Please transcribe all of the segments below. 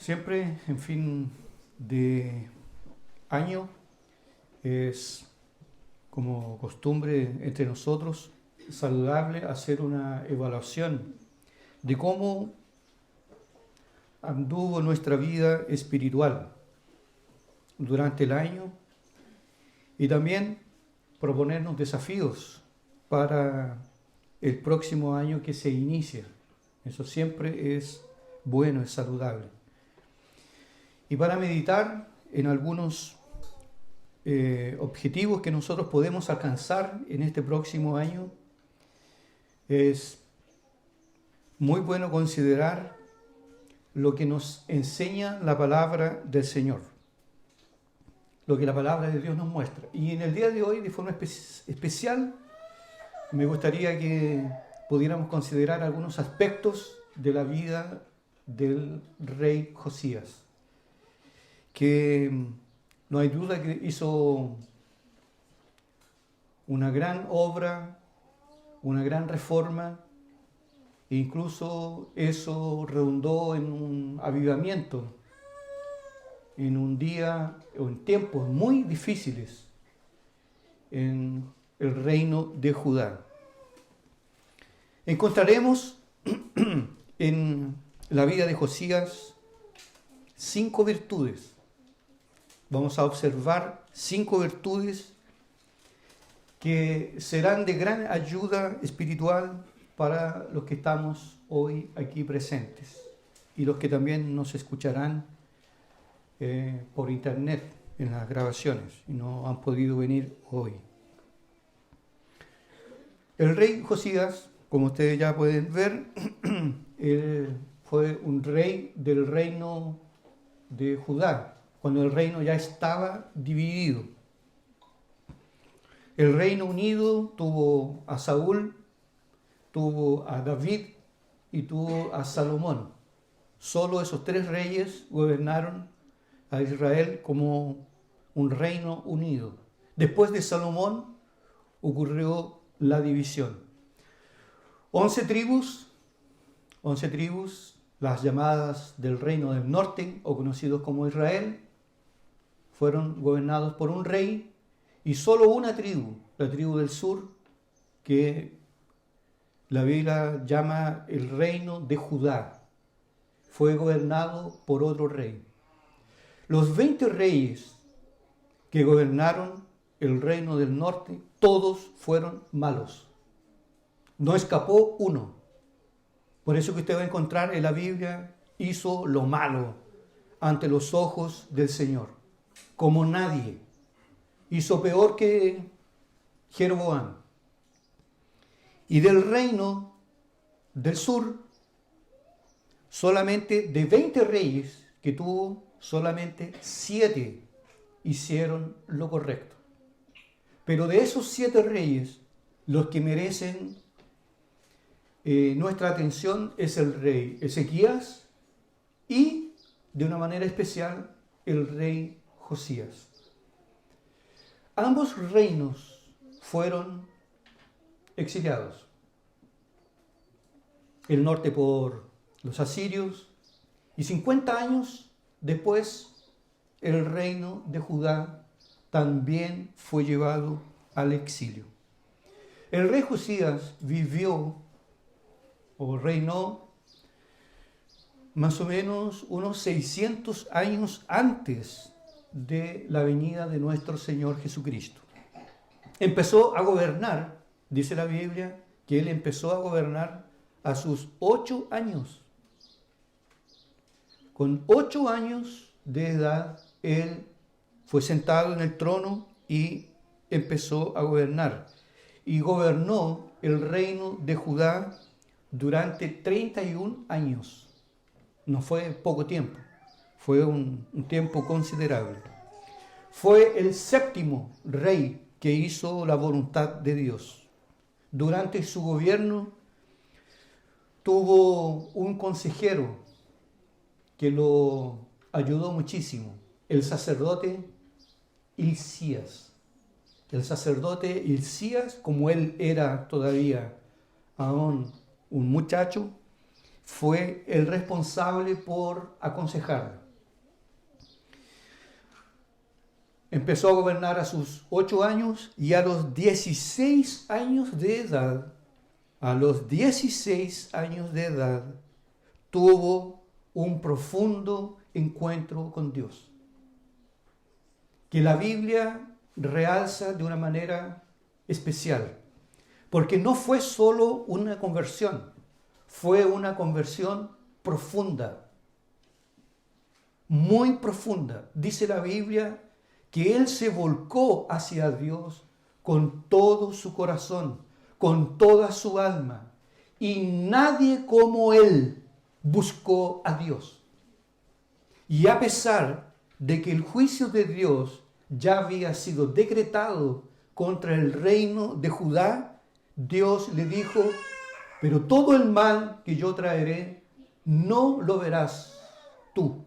Siempre en fin de año es como costumbre entre nosotros saludable hacer una evaluación de cómo anduvo nuestra vida espiritual durante el año y también proponernos desafíos para el próximo año que se inicia. Eso siempre es bueno, es saludable. Y para meditar en algunos objetivos que nosotros podemos alcanzar en este próximo año, es muy bueno considerar lo que nos enseña la palabra del Señor, lo que la palabra de Dios nos muestra. Y en el día de hoy, de forma especial, me gustaría que pudiéramos considerar algunos aspectos de la vida del rey Josías, que no hay duda que hizo una gran obra, una gran reforma, e incluso eso redundó en un avivamiento, en un día o en tiempos muy difíciles en el reino de Judá. Encontraremos en la vida de Josías 5 virtudes. Vamos a observar 5 virtudes que serán de gran ayuda espiritual para los que estamos hoy aquí presentes y los que también nos escucharán por internet en las grabaciones y no han podido venir hoy. El rey Josías, como ustedes ya pueden ver, él fue un rey del reino de Judá, cuando el reino ya estaba dividido. El Reino Unido tuvo a Saúl, tuvo a David y tuvo a Salomón. Solo esos 3 reyes gobernaron a Israel como un reino unido. Después de Salomón ocurrió la división. 11 tribus, las llamadas del reino del norte o conocidos como Israel, fueron gobernados por un rey, y solo una tribu, la tribu del sur, que la Biblia llama el reino de Judá, fue gobernado por otro rey. Los 20 reyes que gobernaron el reino del norte, todos fueron malos. No escapó uno. Por eso que usted va a encontrar en la Biblia, hizo lo malo ante los ojos del Señor, como nadie. Hizo peor que Jeroboam. Y del reino del sur, solamente de 20 reyes que tuvo, solamente 7 hicieron lo correcto. Pero de esos 7 reyes, los que merecen nuestra atención es el rey Ezequías y, de una manera especial, el rey Josías. Ambos reinos fueron exiliados. El norte por los asirios y 50 años después el reino de Judá también fue llevado al exilio. El rey Josías vivió o reinó más o menos unos 600 años antes de la venida de nuestro Señor Jesucristo. Empezó a gobernar, dice la Biblia, que él empezó a gobernar a sus 8 años. Con 8 años de edad, él fue sentado en el trono y empezó a gobernar. Y gobernó el reino de Judá durante 31 años. No fue poco tiempo. Fue un tiempo considerable. Fue el 7º rey que hizo la voluntad de Dios. Durante su gobierno tuvo un consejero que lo ayudó muchísimo, el sacerdote Hilcías. El sacerdote Hilcías, como él era todavía aún un muchacho, fue el responsable por aconsejarlo. Empezó a gobernar a sus 8 años y a los 16 años de edad, tuvo un profundo encuentro con Dios, que la Biblia realza de una manera especial, porque no fue solo una conversión, fue una conversión profunda, muy profunda. Dice la Biblia que él se volcó hacia Dios con todo su corazón, con toda su alma, y nadie como él buscó a Dios. Y a pesar de que el juicio de Dios ya había sido decretado contra el reino de Judá, Dios le dijo: pero todo el mal que yo traeré no lo verás tú,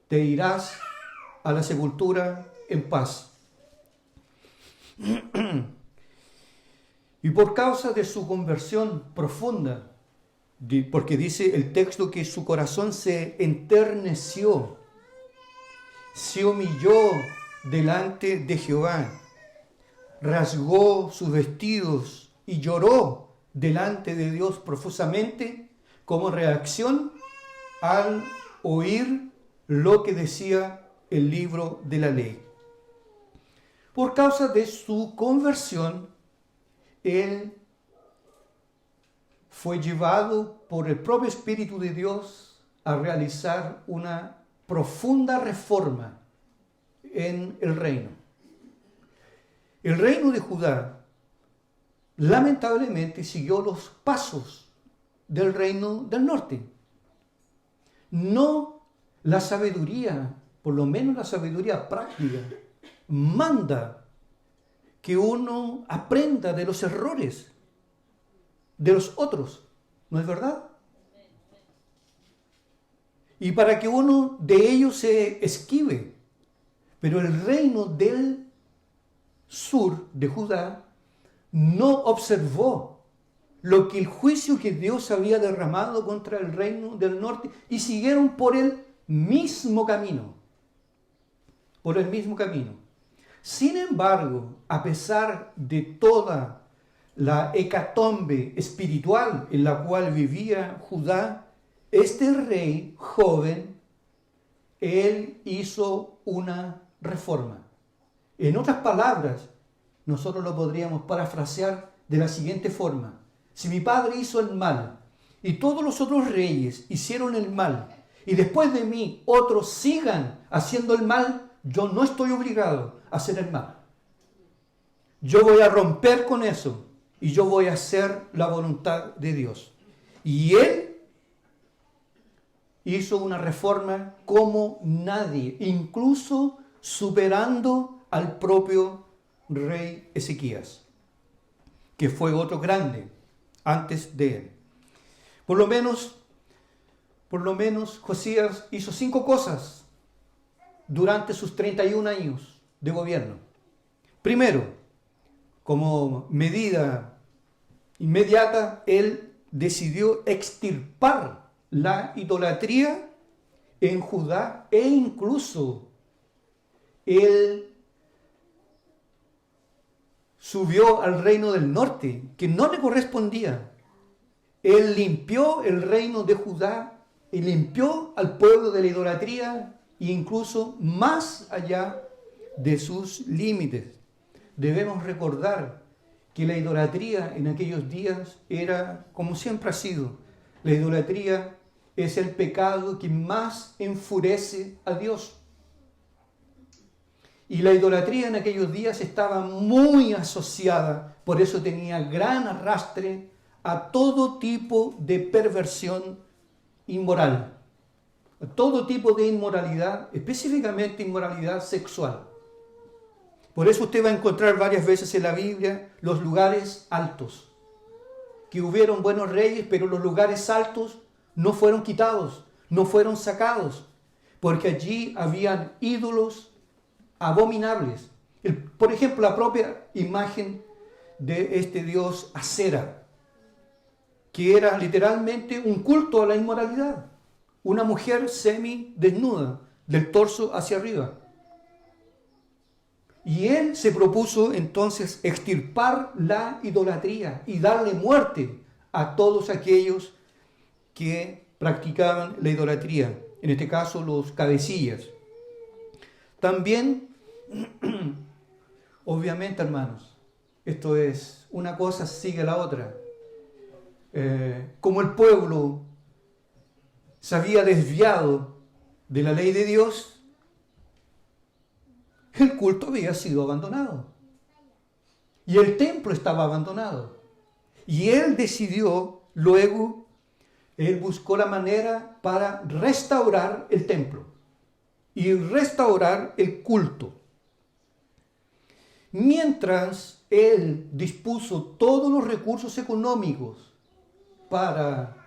te irás a la sepultura en paz. Y por causa de su conversión profunda, porque dice el texto que su corazón se enterneció, se humilló delante de Jehová, rasgó sus vestidos y lloró delante de Dios profusamente, como reacción al oír lo que decía el libro de la ley. Por causa de su conversión, él fue llevado por el propio Espíritu de Dios a realizar una profunda reforma en el reino. El reino de Judá lamentablemente siguió los pasos del reino del norte. No la sabiduría, por lo menos la sabiduría práctica, manda que uno aprenda de los errores de los otros, ¿no es verdad? Y para que uno de ellos se esquive. Pero el reino del sur de Judá no observó lo que el juicio que Dios había derramado contra el reino del norte y siguieron por el mismo camino. Por el mismo camino. Sin embargo, a pesar de toda la hecatombe espiritual en la cual vivía Judá, este rey joven, él hizo una reforma. En otras palabras, nosotros lo podríamos parafrasear de la siguiente forma: si mi padre hizo el mal y todos los otros reyes hicieron el mal y después de mí otros sigan haciendo el mal, yo no estoy obligado a hacer el mal. Yo voy a romper con eso y yo voy a hacer la voluntad de Dios. Y él hizo una reforma como nadie, incluso superando al propio rey Ezequías, que fue otro grande antes de él. Por lo menos Josías hizo 5 cosas durante sus 31 años de gobierno. Primero, como medida inmediata, él decidió extirpar la idolatría en Judá e incluso él subió al reino del norte, que no le correspondía. Él limpió el reino de Judá y limpió al pueblo de la idolatría e incluso más allá de sus límites. Debemos recordar que la idolatría en aquellos días era, como siempre ha sido, la idolatría es el pecado que más enfurece a Dios. Y la idolatría en aquellos días estaba muy asociada, por eso tenía gran arrastre a todo tipo de perversión inmoral, a todo tipo de inmoralidad, específicamente inmoralidad sexual. Por eso usted va a encontrar varias veces en la Biblia los lugares altos, que hubieron buenos reyes, pero los lugares altos no fueron quitados, no fueron sacados, porque allí habían ídolos abominables. Por ejemplo, la propia imagen de este dios Acera. que era literalmente un culto a la inmoralidad. Una mujer semidesnuda, del torso hacia arriba. Y él se propuso entonces extirpar la idolatría y darle muerte a todos aquellos que practicaban la idolatría, en este caso los cabecillas. También, obviamente, hermanos, esto es, una cosa sigue a la otra. Como el pueblo se había desviado de la ley de Dios, el culto había sido abandonado. Y el templo estaba abandonado. Y él decidió, luego, él buscó la manera para restaurar el templo y restaurar el culto. Mientras él dispuso todos los recursos económicos para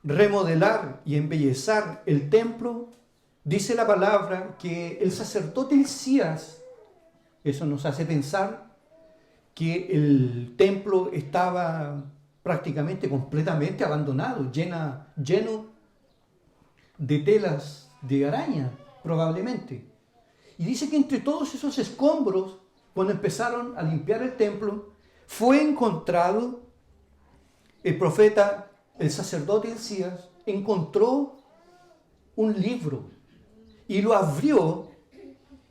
remodelar y embellecer el templo, dice la palabra que el sacerdote Hilcías, eso nos hace pensar que el templo estaba prácticamente completamente abandonado, lleno de telas de araña, probablemente. Y dice que entre todos esos escombros, cuando empezaron a limpiar el templo, fue encontrado el profeta, el sacerdote Hilcías, encontró un libro y lo abrió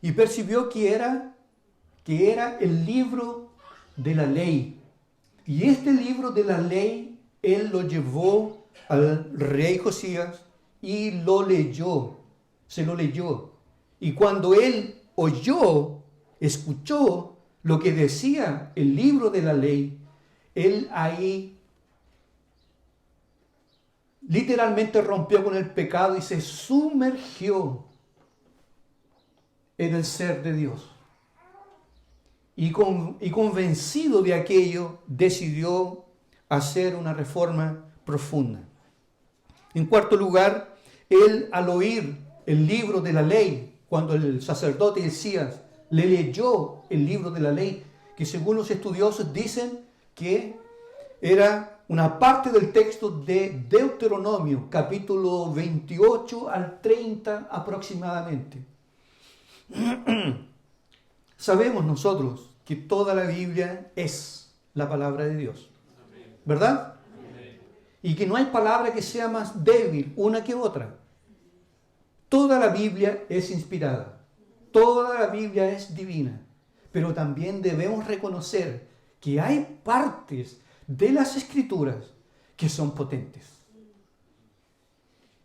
y percibió que era el libro de la ley. Y este libro de la ley, él lo llevó al rey Josías y lo leyó, se lo leyó. Y cuando él escuchó lo que decía el libro de la ley, él ahí literalmente rompió con el pecado y se sumergió en el ser de Dios. Y convencido de aquello, decidió hacer una reforma profunda. En cuarto lugar, él, al oír el libro de la ley, cuando el sacerdote Hilcías le leyó el libro de la ley, que según los estudiosos dicen que era una parte del texto de Deuteronomio, capítulo 28 al 30 aproximadamente. Sabemos nosotros que toda la Biblia es la palabra de Dios, ¿verdad? Y que no hay palabra que sea más débil una que otra. Toda la Biblia es inspirada, toda la Biblia es divina, pero también debemos reconocer que hay partes de las Escrituras que son potentes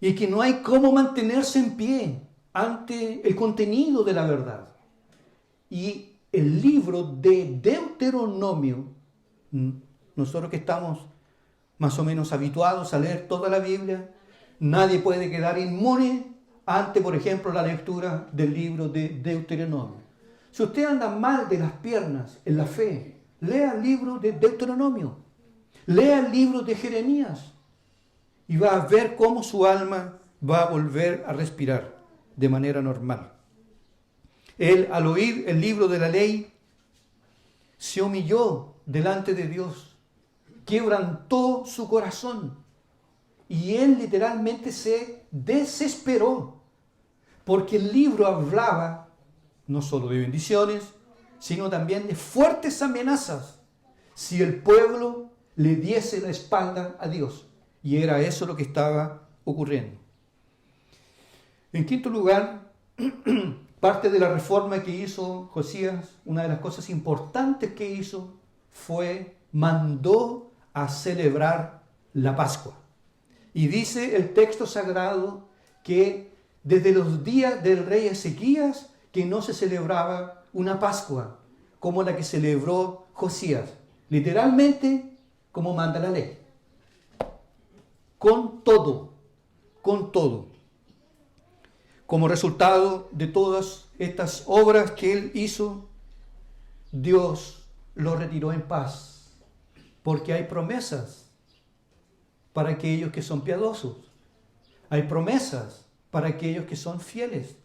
y que no hay cómo mantenerse en pie ante el contenido de la verdad. Y el libro de Deuteronomio, nosotros que estamos más o menos habituados a leer toda la Biblia, nadie puede quedar inmune ante, por ejemplo, la lectura del libro de Deuteronomio. Si usted anda mal de las piernas en la fe, lea el libro de Deuteronomio, lea el libro de Jeremías y va a ver cómo su alma va a volver a respirar de manera normal. Él, al oír el libro de la ley, se humilló delante de Dios, quebrantó su corazón y él literalmente se desesperó, porque el libro hablaba no solo de bendiciones, sino también de fuertes amenazas si el pueblo le diese la espalda a Dios. Y era eso lo que estaba ocurriendo. En quinto lugar, parte de la reforma que hizo Josías, una de las cosas importantes que hizo fue mandó a celebrar la Pascua. Y dice el texto sagrado que desde los días del rey Ezequías que no se celebraba una Pascua como la que celebró Josías, literalmente como manda la ley. Con todo. Como resultado de todas estas obras que él hizo, Dios lo retiró en paz, porque hay promesas para aquellos que son piadosos. Hay promesas para aquellos que son fieles.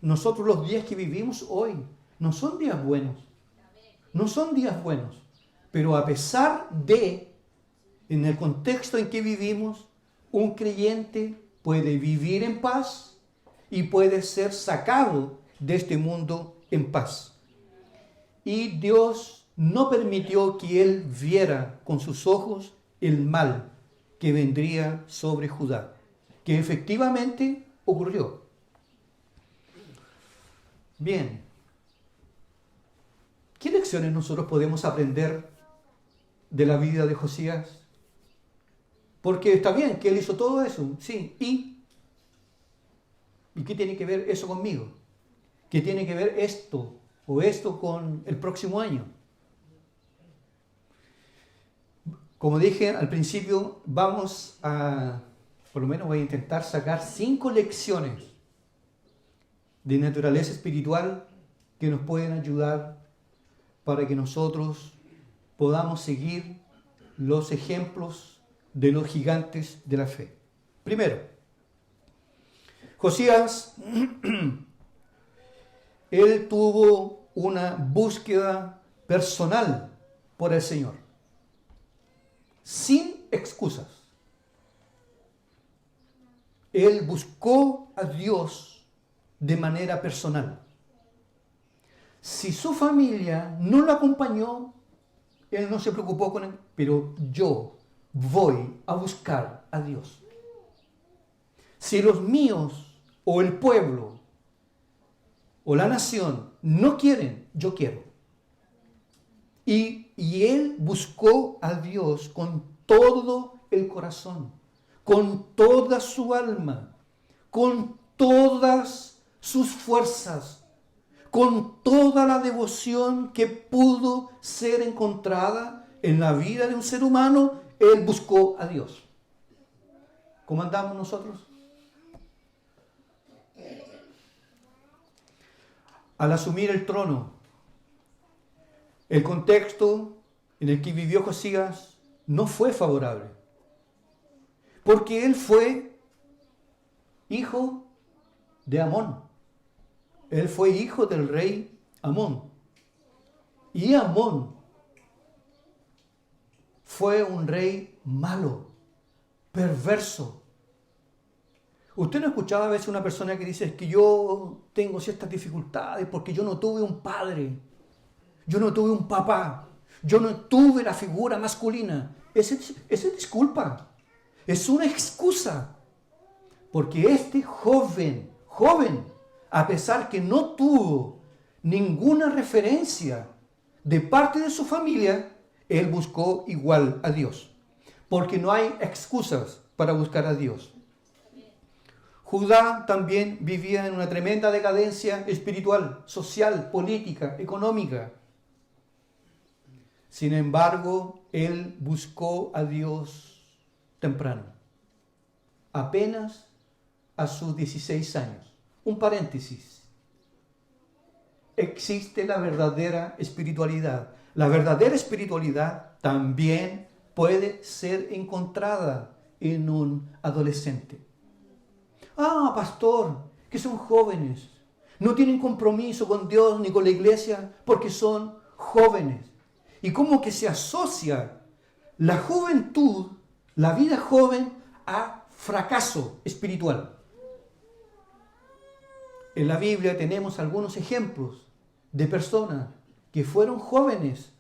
Nosotros los días que vivimos hoy no son días buenos. No son días buenos. Pero a pesar de en el contexto en que vivimos, un creyente puede vivir en paz y puede ser sacado de este mundo en paz. Y Dios no permitió que él viera con sus ojos el mal que vendría sobre Judá, que efectivamente ocurrió. Bien, ¿qué lecciones nosotros podemos aprender de la vida de Josías? Porque está bien que él hizo todo eso, sí, ¿y qué tiene que ver eso conmigo? ¿Qué tiene que ver esto o esto con el próximo año? Como dije al principio, por lo menos voy a intentar sacar 5 lecciones de naturaleza espiritual que nos pueden ayudar para que nosotros podamos seguir los ejemplos de los gigantes de la fe. Primero, Josías, él tuvo una búsqueda personal por el Señor, sin excusas. Él buscó a Dios de manera personal. Si su familia no lo acompañó, él no se preocupó con él, pero yo voy a buscar a Dios. Si los míos o el pueblo o la nación no quieren, yo quiero. Y él buscó a Dios con todo el corazón, con toda su alma, con todas sus fuerzas, con toda la devoción que pudo ser encontrada en la vida de un ser humano. Él buscó a Dios. ¿Cómo andamos nosotros? Al asumir el trono, el contexto en el que vivió Josías no fue favorable, porque él fue hijo de Amón. Él fue hijo del rey Amón. Y Amón fue un rey malo, perverso. Usted no escuchaba a veces una persona que dice: es que yo tengo ciertas dificultades porque yo no tuve un padre, yo no tuve un papá, yo no tuve la figura masculina. Esa es disculpa, es una excusa. Porque este joven, a pesar que no tuvo ninguna referencia de parte de su familia, él buscó igual a Dios. Porque no hay excusas para buscar a Dios. Judá también vivía en una tremenda decadencia espiritual, social, política, económica. Sin embargo, él buscó a Dios temprano, apenas a sus 16 años. Un paréntesis. Existe la verdadera espiritualidad. La verdadera espiritualidad también puede ser encontrada en un adolescente. Ah, pastor, que son jóvenes. No tienen compromiso con Dios ni con la iglesia porque son jóvenes. Y como que se asocia la juventud, la vida joven, a fracaso espiritual. En la Biblia tenemos algunos ejemplos de personas que fueron jóvenes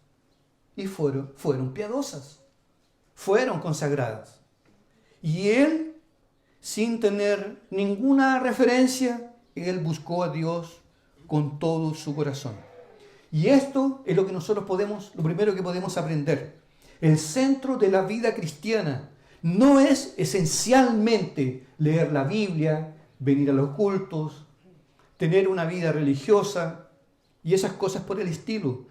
y fueron piadosas, fueron consagradas. Y él, sin tener ninguna referencia, él buscó a Dios con todo su corazón. Y esto es lo que nosotros lo primero que podemos aprender. El centro de la vida cristiana no es esencialmente leer la Biblia, venir a los cultos, tener una vida religiosa y esas cosas por el estilo.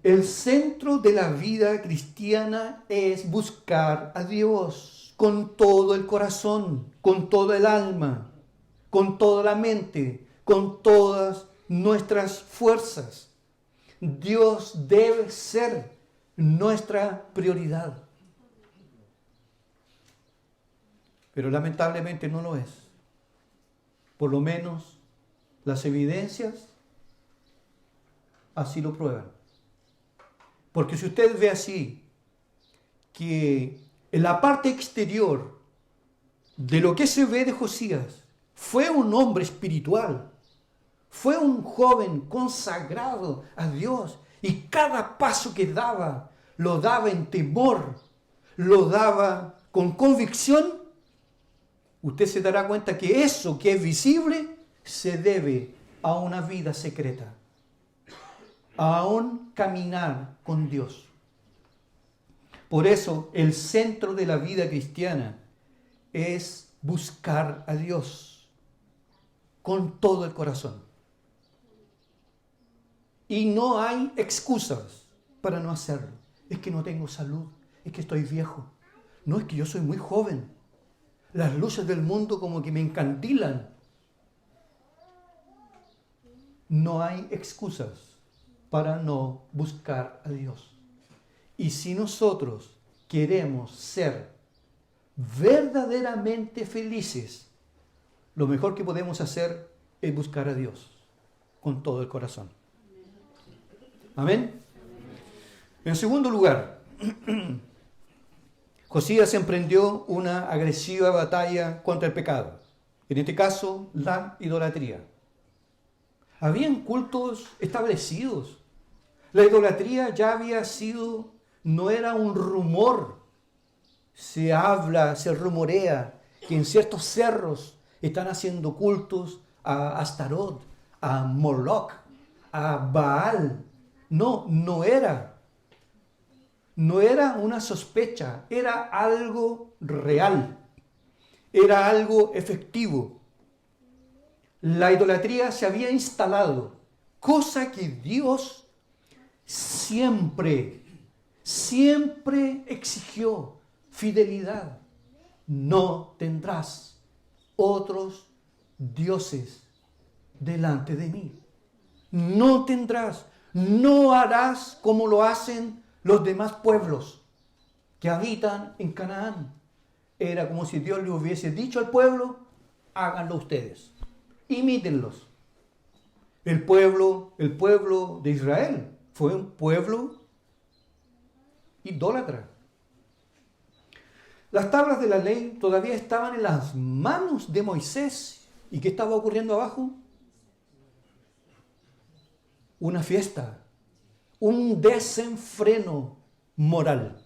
El centro de la vida cristiana es buscar a Dios con todo el corazón, con toda el alma, con toda la mente, con todas nuestras fuerzas. Dios debe ser nuestra prioridad. Pero lamentablemente no lo es. Por lo menos las evidencias así lo prueban. Porque si usted ve así, que en la parte exterior de lo que se ve de Josías, fue un hombre espiritual, fue un joven consagrado a Dios, y cada paso que daba, lo daba en temor, lo daba con convicción. Usted se dará cuenta que eso que es visible se debe a una vida secreta, a un caminar con Dios. Por eso el centro de la vida cristiana es buscar a Dios con todo el corazón. Y no hay excusas para no hacerlo. Es que no tengo salud, es que estoy viejo. No, es que yo soy muy joven. Las luces del mundo como que me encandilan. No hay excusas para no buscar a Dios. Y si nosotros queremos ser verdaderamente felices, lo mejor que podemos hacer es buscar a Dios con todo el corazón. Amén. En segundo lugar, Josías emprendió una agresiva batalla contra el pecado. En este caso, la idolatría. Habían cultos establecidos. La idolatría ya había sido, no era un rumor. Se habla, se rumorea que en ciertos cerros están haciendo cultos a Astarot, a Moloch, a Baal. No era una sospecha, era algo real, era algo efectivo. La idolatría se había instalado, cosa que Dios siempre exigió. Fidelidad. No tendrás otros dioses delante de mí. No tendrás, no harás como lo hacen los demás pueblos que habitan en Canaán. Era como si Dios le hubiese dicho al pueblo, háganlo ustedes, imítenlos. El pueblo de Israel fue un pueblo idólatra. Las tablas de la ley todavía estaban en las manos de Moisés. ¿Y qué estaba ocurriendo abajo? Una fiesta, un desenfreno moral.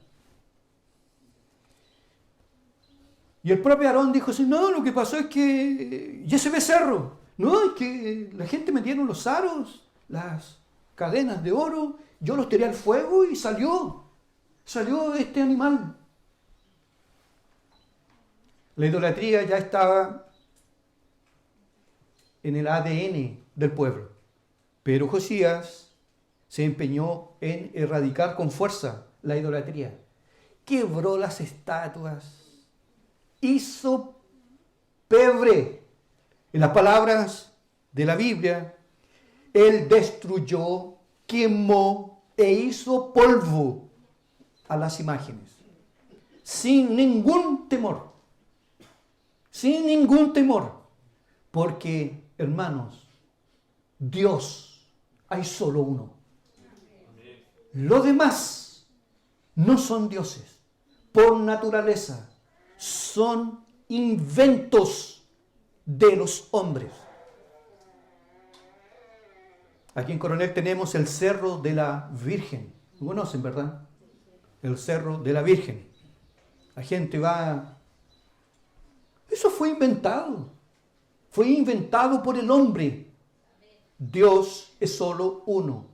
Y el propio Aarón dijo así, no, lo que pasó es que ya ese becerro, no, es que la gente metieron los aros, las cadenas de oro, yo los tiré al fuego y salió este animal. La idolatría ya estaba en el ADN del pueblo, pero Josías se empeñó en erradicar con fuerza la idolatría. Quebró las estatuas, hizo pebre. En las palabras de la Biblia, él destruyó, quemó e hizo polvo a las imágenes, sin ningún temor. Sin ningún temor, porque, hermanos, Dios hay solo uno. Los demás no son dioses, por naturaleza, son inventos de los hombres. Aquí en Coronel tenemos el Cerro de la Virgen. ¿Lo conocen, verdad? El Cerro de la Virgen. La gente va... Eso fue inventado por el hombre. Dios es solo uno.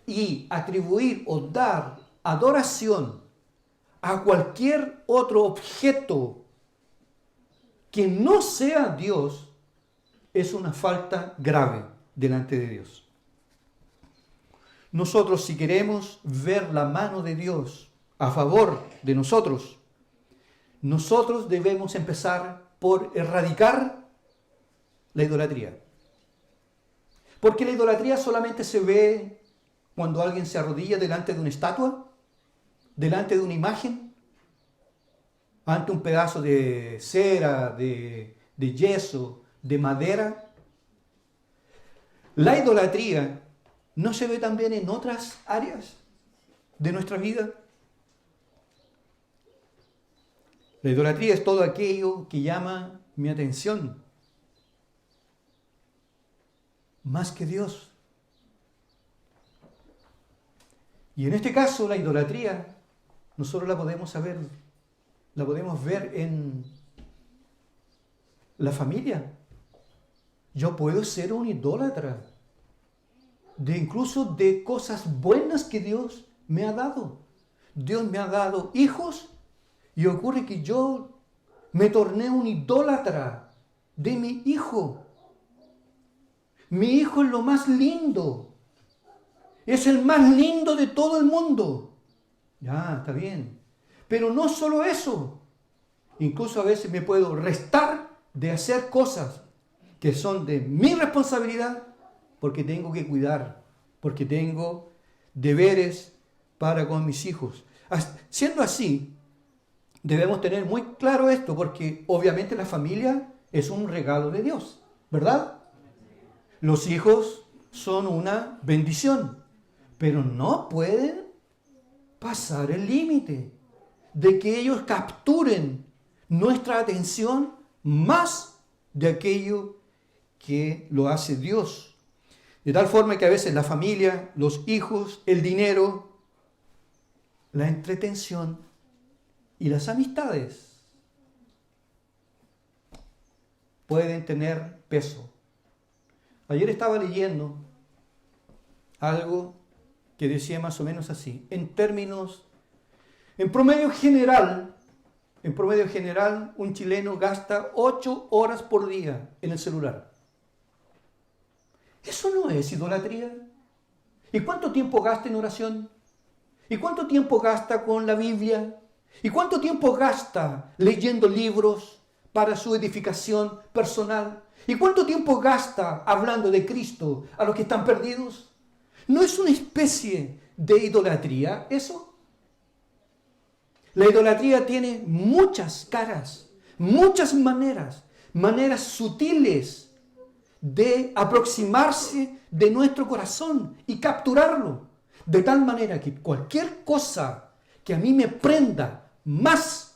Y atribuir o dar adoración a cualquier otro objeto que no sea Dios es una falta grave delante de Dios. Nosotros, si queremos ver la mano de Dios a favor de nosotros debemos empezar por erradicar la idolatría. Porque la idolatría solamente se ve cuando alguien se arrodilla delante de una estatua, delante de una imagen, ante un pedazo de cera, de yeso, de madera. La idolatría no se ve también en otras áreas de nuestra vida. La idolatría es todo aquello que llama mi atención, más que Dios. Y en este caso, la idolatría, nosotros la podemos ver en la familia. Yo puedo ser un idólatra incluso de cosas buenas que Dios me ha dado. Dios me ha dado hijos y ocurre que yo me torné un idólatra de mi hijo. Mi hijo es lo más lindo. Es el más lindo de todo el mundo. Ya, está bien. Pero no solo eso. Incluso a veces me puedo restar de hacer cosas que son de mi responsabilidad porque tengo que cuidar, porque tengo deberes para con mis hijos. Siendo así, debemos tener muy claro esto, porque obviamente la familia es un regalo de Dios, ¿verdad? Los hijos son una bendición, pero no pueden pasar el límite de que ellos capturen nuestra atención más de aquello que lo hace Dios. De tal forma que a veces la familia, los hijos, el dinero, la entretención y las amistades pueden tener peso. Ayer estaba leyendo algo que decía más o menos así, en promedio general, un chileno gasta 8 horas por día en el celular. ¿Eso no es idolatría? ¿Y cuánto tiempo gasta en oración? ¿Y cuánto tiempo gasta con la Biblia? ¿Y cuánto tiempo gasta leyendo libros para su edificación personal? ¿Y cuánto tiempo gasta hablando de Cristo a los que están perdidos? ¿No es una especie de idolatría eso? La idolatría tiene muchas caras, muchas maneras sutiles de aproximarse de nuestro corazón y capturarlo, de tal manera que cualquier cosa que a mí me prenda más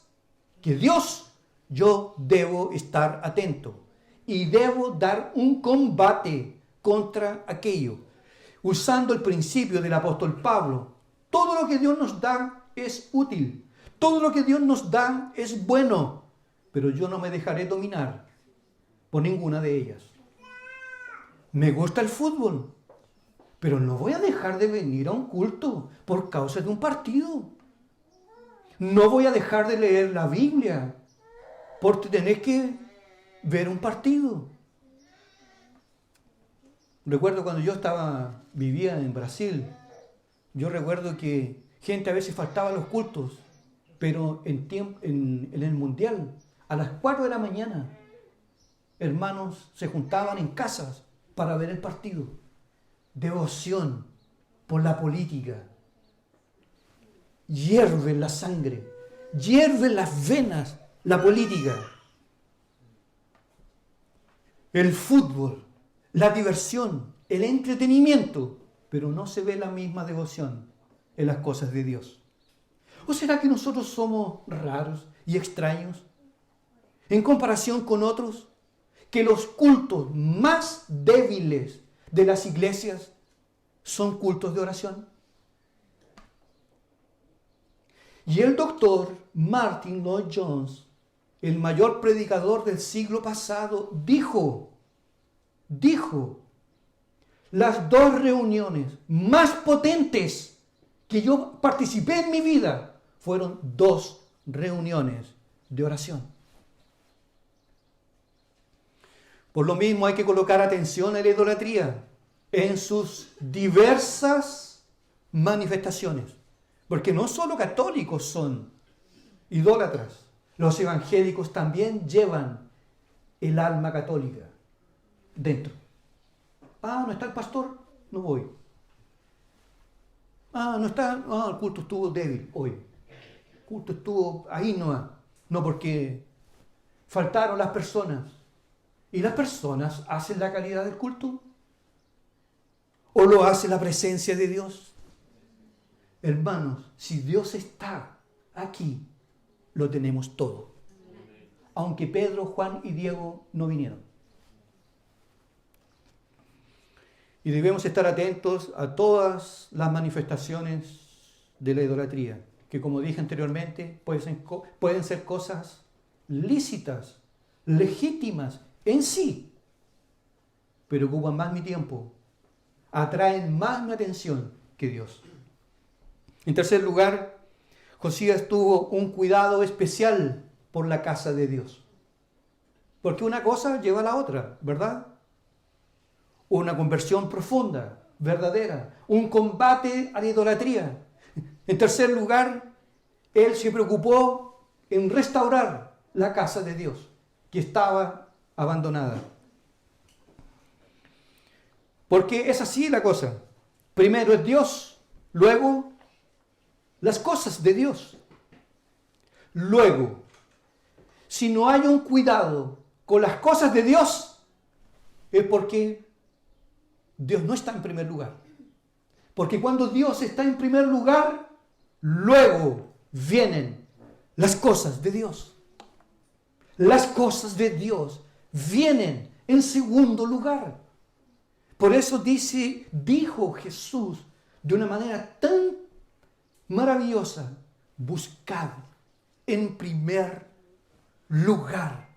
que Dios, yo debo estar atento y debo dar un combate contra aquello. Usando el principio del apóstol Pablo, todo lo que Dios nos da es útil, todo lo que Dios nos da es bueno, pero yo no me dejaré dominar por ninguna de ellas. Me gusta el fútbol, pero no voy a dejar de venir a un culto por causa de un partido. No voy a dejar de leer la Biblia por tener que ver un partido. Recuerdo cuando yo vivía en Brasil, yo recuerdo que gente a veces faltaba a los cultos, pero en el Mundial, a las 4 de la mañana, hermanos se juntaban en casas para ver el partido. Devoción por la política. Hierve la sangre, hierve las venas la política. El fútbol, la diversión, el entretenimiento, pero no se ve la misma devoción en las cosas de Dios. ¿O será que nosotros somos raros y extraños en comparación con otros? Que los cultos más débiles de las iglesias son cultos de oración. Y el doctor Martin Lloyd-Jones, el mayor predicador del siglo pasado, dijo, las 2 reuniones más potentes que yo participé en mi vida fueron 2 reuniones de oración. Por lo mismo hay que colocar atención a la idolatría en sus diversas manifestaciones. Porque no solo católicos son idólatras, los evangélicos también llevan el alma católica dentro. ¿No está el pastor? No voy. No está, el culto estuvo débil hoy. El culto estuvo ahí nomás. No, porque faltaron las personas. ¿Y las personas hacen la calidad del culto? ¿O lo hace la presencia de Dios? Hermanos, si Dios está aquí, lo tenemos todo. aunque Pedro, Juan y Diego no vinieron. Y debemos estar atentos a todas las manifestaciones de la idolatría, que como dije anteriormente, pueden ser cosas lícitas, legítimas en sí, pero ocupan más mi tiempo, atraen más mi atención que Dios. En tercer lugar, Josías tuvo un cuidado especial por la casa de Dios. Porque una cosa lleva a la otra, ¿verdad? Una conversión profunda, verdadera, un combate a la idolatría. En tercer lugar, él se preocupó en restaurar la casa de Dios, que estaba abandonada. Porque es así la cosa. Primero es Dios, luego las cosas de Dios. Luego, si no hay un cuidado con las cosas de Dios, es porque Dios no está en primer lugar. Porque cuando Dios está en primer lugar, luego vienen las cosas de Dios. Las cosas de Dios vienen en segundo lugar. Por eso dijo Jesús de una manera tan maravillosa: buscad en primer lugar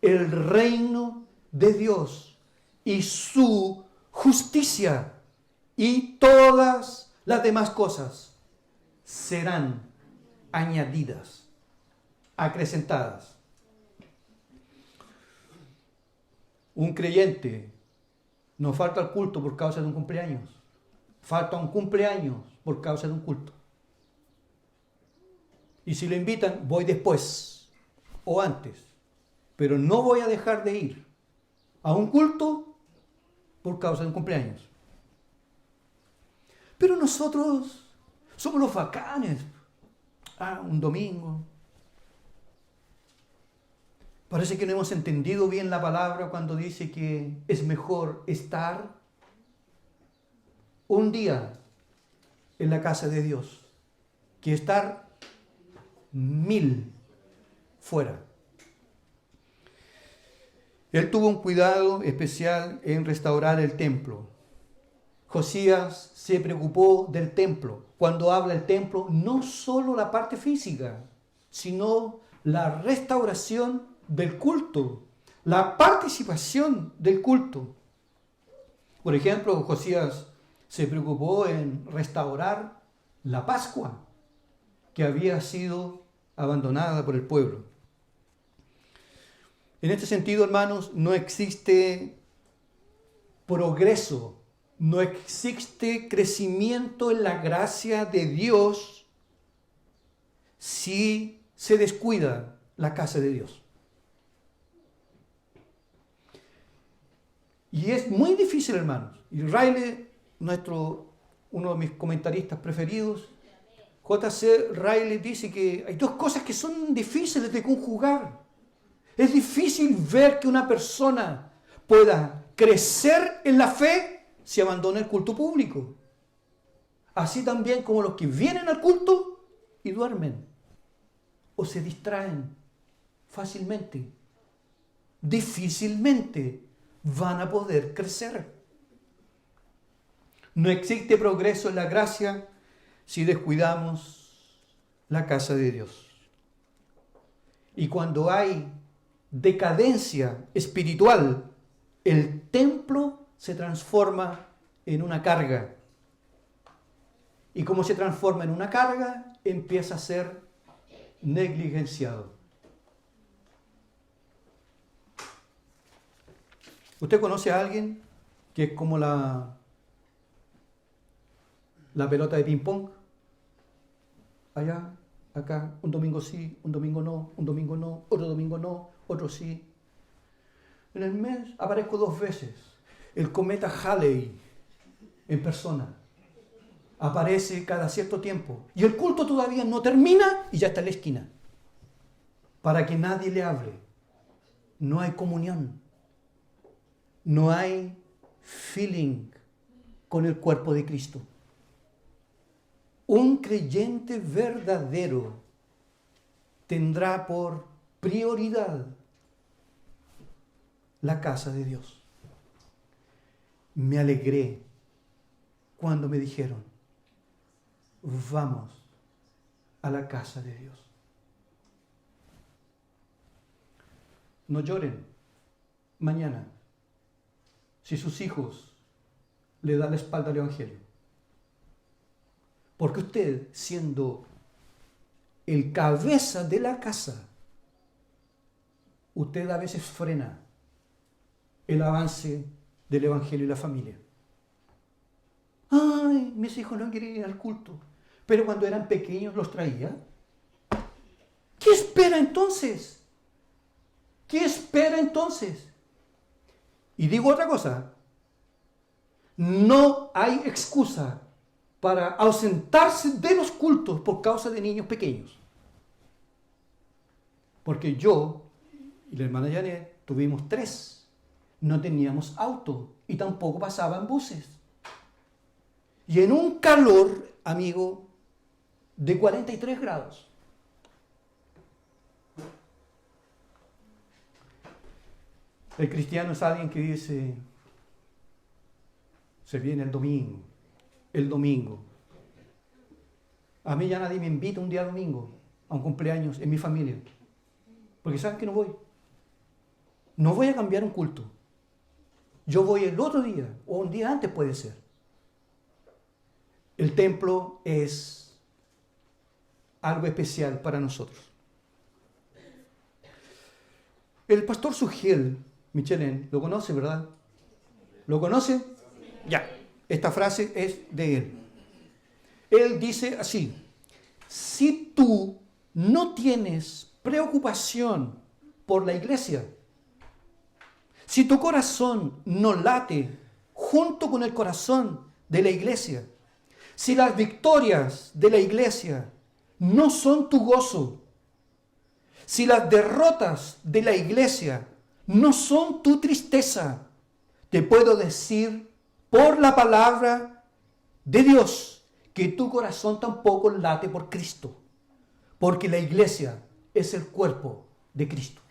el reino de Dios y su justicia, y todas las demás cosas serán añadidas, acrecentadas. Un creyente no falta al culto por causa de un cumpleaños. Falta un cumpleaños por causa de un culto. Y si lo invitan, voy después o antes. Pero no voy a dejar de ir a un culto por causa de un cumpleaños. Pero nosotros somos los bacanes. Un domingo. Parece que no hemos entendido bien la palabra cuando dice que es mejor estar un día en la casa de Dios que estar 1000 fuera. Él tuvo un cuidado especial en restaurar el templo. Josías se preocupó del templo. Cuando habla del templo, no solo la parte física, sino la restauración del culto, la participación del culto. Por ejemplo, Josías se preocupó en restaurar la Pascua, que había sido abandonada por el pueblo. En este sentido, hermanos, no existe progreso, no existe crecimiento en la gracia de Dios si se descuida la casa de Dios. Y es muy difícil, hermanos. Y Riley, uno de mis comentaristas preferidos, J.C. Riley, dice que hay dos cosas que son difíciles de conjugar. Es difícil ver que una persona pueda crecer en la fe si abandona el culto público. Así también como los que vienen al culto y duermen o se distraen fácilmente, difícilmente van a poder crecer. No existe progreso en la gracia si descuidamos la casa de Dios. Y cuando hay decadencia espiritual, el templo se transforma en una carga. Y como se transforma en una carga, empieza a ser negligenciado. ¿Usted conoce a alguien que es como la pelota de ping-pong? Allá, acá, un domingo sí, un domingo no, un domingo no, otro domingo no, otro sí. En el mes aparezco 2 veces. El cometa Halley en persona aparece cada cierto tiempo. Y el culto todavía no termina y ya está en la esquina. Para que nadie le hable. No hay comunión. No hay feeling con el cuerpo de Cristo. Un creyente verdadero tendrá por prioridad la casa de Dios. Me alegré cuando me dijeron, vamos a la casa de Dios. No lloren mañana si sus hijos le dan la espalda al Evangelio. Porque usted, siendo el cabeza de la casa, usted a veces frena el avance del Evangelio y la familia. Ay, mis hijos no quieren ir al culto, pero cuando eran pequeños los traía. ¿Qué espera entonces? ¿Qué espera entonces? Y digo otra cosa, no hay excusa para ausentarse de los cultos por causa de niños pequeños. Porque yo y la hermana Janet tuvimos 3, no teníamos auto y tampoco pasaban buses. Y en un calor, amigo, de 43 grados. El cristiano es alguien que dice, se viene el domingo. A mí ya nadie me invita un día domingo a un cumpleaños en mi familia, porque saben que no voy. No voy a cambiar un culto. Yo voy el otro día, o un día antes puede ser. El templo es algo especial para nosotros. El pastor Sugiel Michelin, lo conoce, ¿verdad? ¿Lo conoce? Ya, esta frase es de él. Él dice así, si tú no tienes preocupación por la iglesia, si tu corazón no late junto con el corazón de la iglesia, si las victorias de la iglesia no son tu gozo, si las derrotas de la iglesia no son tu tristeza, te puedo decir por la palabra de Dios que tu corazón tampoco late por Cristo, porque la iglesia es el cuerpo de Cristo.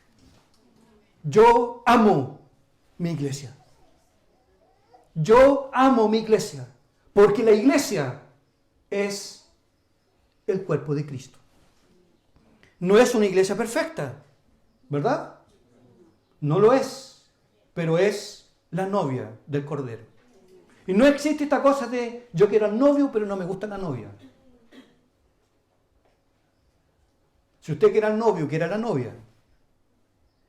Yo amo mi iglesia. Yo amo mi iglesia, porque la iglesia es el cuerpo de Cristo. No es una iglesia perfecta, ¿verdad? No lo es, pero es la novia del Cordero. Y no existe esta cosa de yo quiero al novio, pero no me gusta la novia. Si usted quiere al novio, quiere a la novia.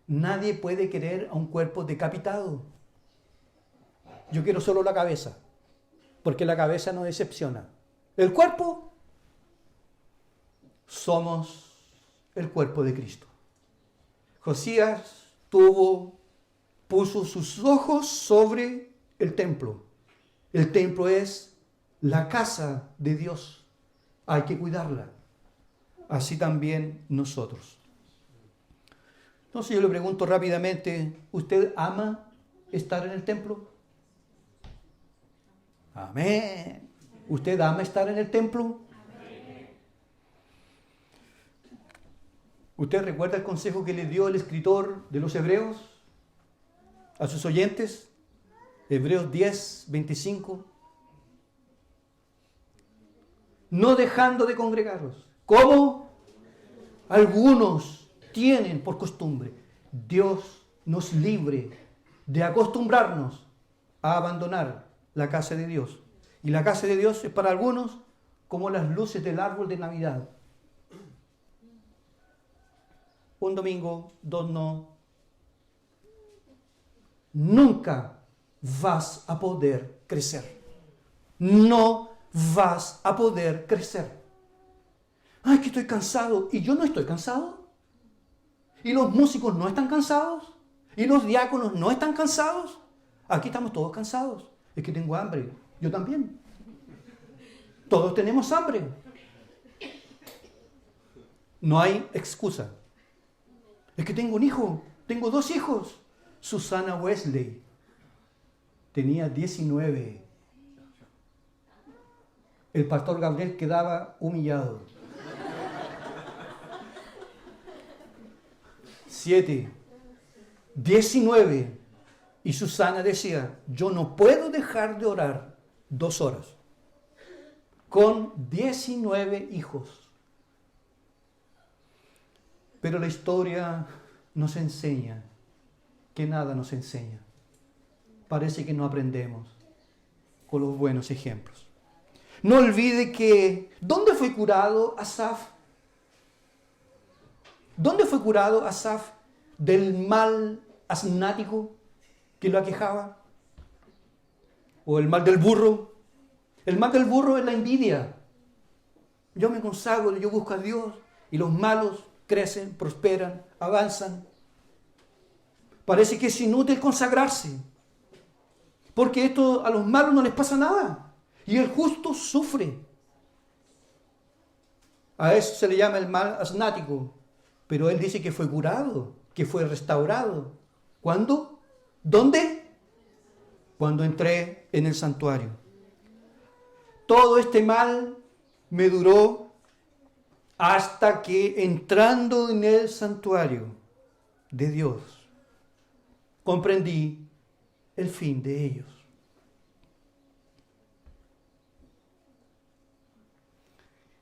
Nadie puede querer a un cuerpo decapitado. Yo quiero solo la cabeza, porque la cabeza no decepciona. El cuerpo, somos el cuerpo de Cristo. Josías puso sus ojos sobre el templo. El templo es la casa de Dios. Hay que cuidarla. Así también nosotros. Entonces yo le pregunto rápidamente, ¿usted ama estar en el templo? Amén. ¿Usted ama estar en el templo? Amén. ¿Usted recuerda el consejo que le dio el escritor de los Hebreos a sus oyentes? Hebreos 10, 25. No dejando de congregaros. ¿Cómo? Algunos tienen por costumbre. Dios nos libre de acostumbrarnos a abandonar la casa de Dios. Y la casa de Dios es para algunos como las luces del árbol de Navidad. Un domingo, 2 no. Nunca vas a poder crecer. No vas a poder crecer. Ay, que estoy cansado. ¿Y yo no estoy cansado? ¿Y los músicos no están cansados? ¿Y los diáconos no están cansados? Aquí estamos todos cansados. Es que tengo hambre. Yo también. Todos tenemos hambre. No hay excusa. Es que tengo un hijo. Tengo 2 hijos. Susana Wesley tenía 19. El pastor Gabriel quedaba humillado. 7. 19. Y Susana decía, yo no puedo dejar de orar 2 horas con 19 hijos. Pero la historia nos enseña que nada nos enseña. Parece que no aprendemos con los buenos ejemplos. No olvide que, ¿dónde fue curado Asaf? ¿Dónde fue curado Asaf del mal asmático que lo aquejaba? ¿O el mal del burro? El mal del burro es la envidia. Yo me consagro, yo busco a Dios, y los malos crecen, prosperan, avanzan. Parece que es inútil consagrarse, porque esto a los malos no les pasa nada, y el justo sufre. A eso se le llama el mal asmático, pero él dice que fue curado, que fue restaurado. ¿Cuándo? ¿Dónde? Cuando entré en el santuario. Todo este mal me duró hasta que, entrando en el santuario de Dios, comprendí el fin de ellos.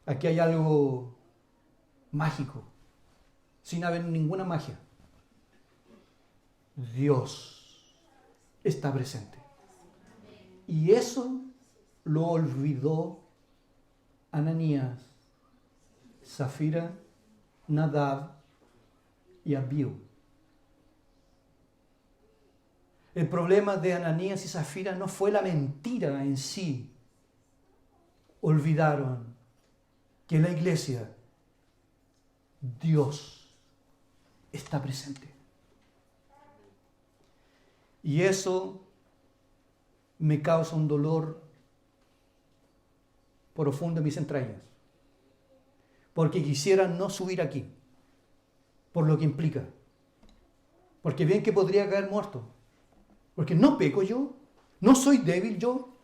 Aquí hay algo mágico, sin haber ninguna magia. Dios está presente. Y eso lo olvidó Ananías, Zafira, Nadab y Abiú. El problema de Ananías y Zafira no fue la mentira en sí. Olvidaron que en la iglesia Dios está presente. Y eso me causa un dolor profundo en mis entrañas, porque quisiera no subir aquí, por lo que implica, porque bien que podría caer muerto, porque no peco yo, no soy débil yo,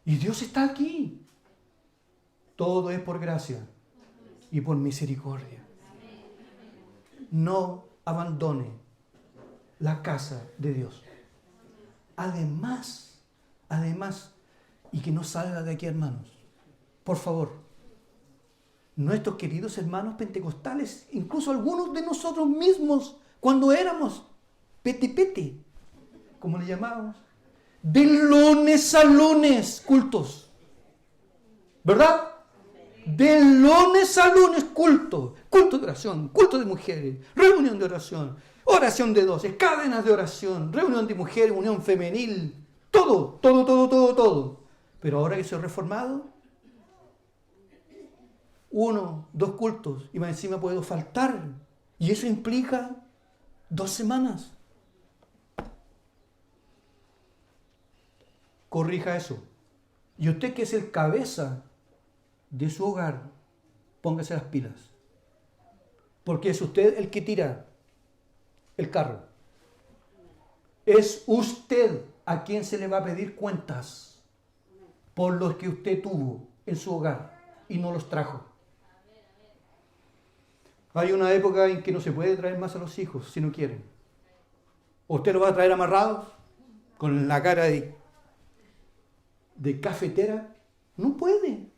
y Dios está aquí. Todo es por gracia y por misericordia. No abandone la casa de Dios. Además, y que no salga de aquí, hermanos, por favor, nuestros queridos hermanos pentecostales, incluso algunos de nosotros mismos, cuando éramos pete, como le llamábamos, de lunes a lunes, cultos, ¿verdad? De lunes a lunes, culto de oración, culto de mujeres, reunión de oración, oración de 12, cadenas de oración, reunión de mujeres, unión femenil, todo. Pero ahora que soy reformado, 1, 2 cultos, y más encima puedo faltar, y eso implica 2 semanas. Corrija eso. Y usted, que es el cabeza de su hogar, póngase las pilas, porque es usted el que tira el carro. Es usted a quien se le va a pedir cuentas por los que usted tuvo en su hogar y no los trajo. Hay una época en que no se puede traer más a los hijos si no quieren. Usted los va a traer amarrados, con la cara de cafetera. No puede.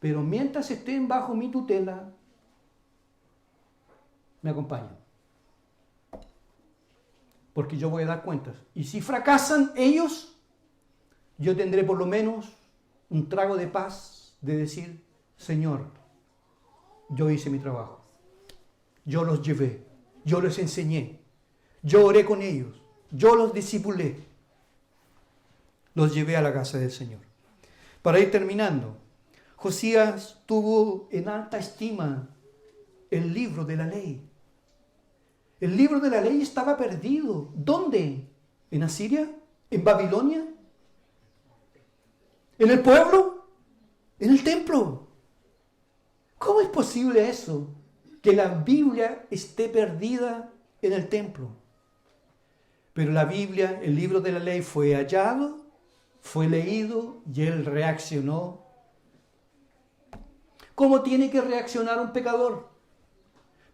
Pero mientras estén bajo mi tutela, me acompañan. Porque yo voy a dar cuentas. Y si fracasan ellos, yo tendré por lo menos un trago de paz de decir, Señor, yo hice mi trabajo. Yo los llevé. Yo les enseñé. Yo oré con ellos. Yo los discipulé. Los llevé a la casa del Señor. Para ir terminando, Josías tuvo en alta estima el libro de la ley. El libro de la ley estaba perdido. ¿Dónde? ¿En Asiria? ¿En Babilonia? ¿En el pueblo? ¿En el templo? ¿Cómo es posible eso? Que la Biblia esté perdida en el templo. Pero la Biblia, el libro de la ley, fue hallado, fue leído y él reaccionó. ¿Cómo tiene que reaccionar un pecador?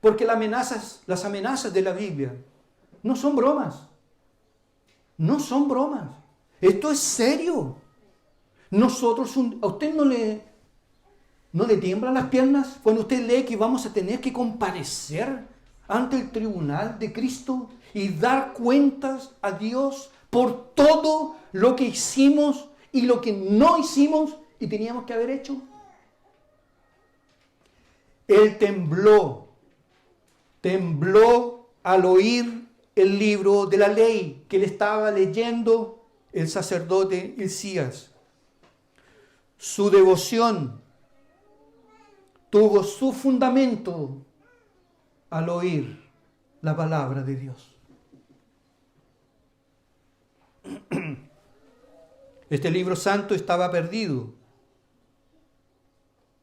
Porque las amenazas de la Biblia no son bromas. No son bromas. Esto es serio. Nosotros, ¿a usted no le tiemblan las piernas cuando usted lee que vamos a tener que comparecer ante el tribunal de Cristo y dar cuentas a Dios por todo lo que hicimos y lo que no hicimos y teníamos que haber hecho? Él tembló al oír el libro de la ley que le estaba leyendo el sacerdote Hilcías. Su devoción tuvo su fundamento al oír la palabra de Dios. Este libro santo estaba perdido.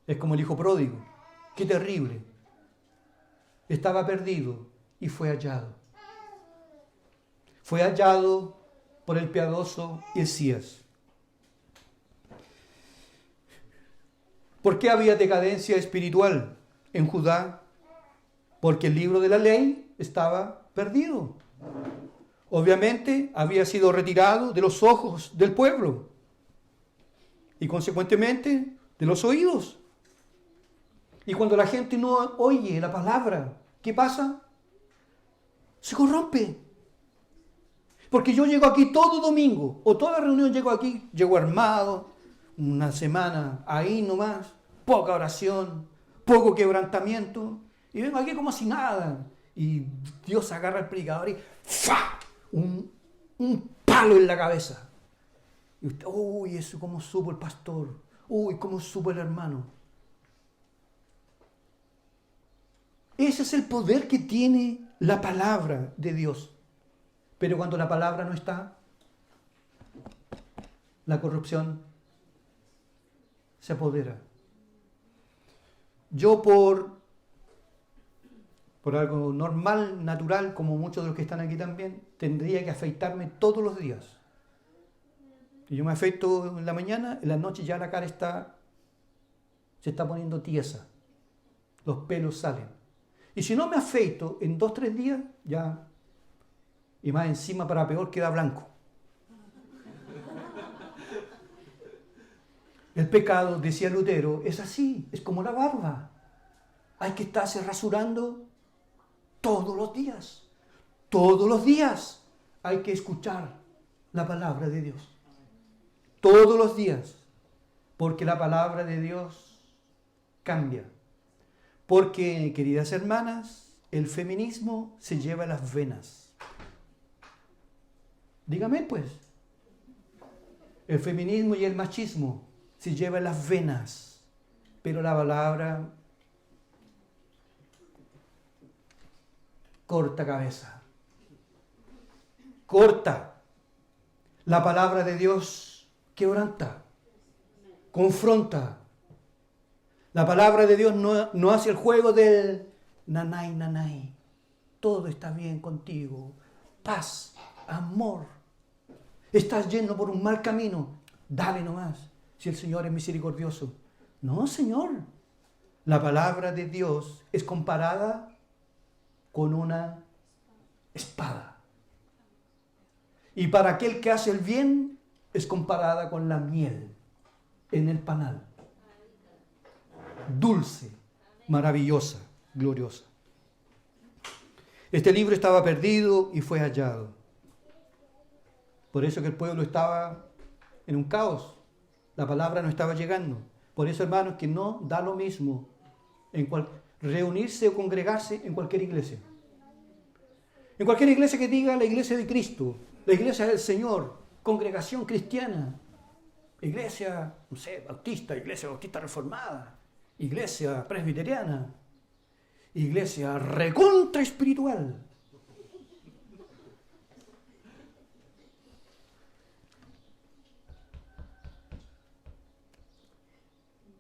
Es como el hijo pródigo. ¡Qué terrible! Estaba perdido y fue hallado. Fue hallado por el piadoso Hilcías. ¿Por qué había decadencia espiritual en Judá? Porque el libro de la ley estaba perdido. Obviamente había sido retirado de los ojos del pueblo y consecuentemente de los oídos. Y cuando la gente no oye la palabra, ¿qué pasa? Se corrompe. Porque yo llego aquí todo domingo, o toda reunión llego armado, una semana ahí nomás, poca oración, poco quebrantamiento, y vengo aquí como si nada. Y Dios agarra al predicador y ¡fa! Un palo en la cabeza. Y usted, uy, eso cómo supo el pastor, uy, cómo supo el hermano. Ese es el poder que tiene la palabra de Dios. Pero cuando la palabra no está, la corrupción se apodera. Yo por algo normal, natural, como muchos de los que están aquí también, tendría que afeitarme todos los días. Y yo me afeito en la mañana, en la noche ya la cara se está poniendo tiesa. Los pelos salen. Y si no me afeito en 2 o 3 días, ya, y más encima para peor, queda blanco. El pecado, decía Lutero, es así, es como la barba. Hay que estarse rasurando todos los días. Todos los días hay que escuchar la palabra de Dios. Todos los días. Porque la palabra de Dios cambia. Porque, queridas hermanas, el feminismo se lleva las venas. Dígame pues. El feminismo y el machismo se llevan las venas. Pero la palabra corta cabeza. Corta. La palabra de Dios quebranta. Confronta. La palabra de Dios no hace el juego del nanay, nanay. Todo está bien contigo. Paz, amor. Estás yendo por un mal camino. Dale nomás, si el Señor es misericordioso. No, Señor. La palabra de Dios es comparada con una espada. Y para aquel que hace el bien, es comparada con la miel en el panal. Dulce, maravillosa, gloriosa. Este libro estaba perdido y fue hallado. Por eso que el pueblo estaba en un caos. La palabra no estaba llegando. Por eso, hermanos, que no da lo mismo reunirse o congregarse en cualquier iglesia. En cualquier iglesia que diga la iglesia de Cristo, la iglesia del Señor, congregación cristiana, iglesia, no sé, bautista, iglesia bautista reformada, iglesia presbiteriana, iglesia recontra espiritual.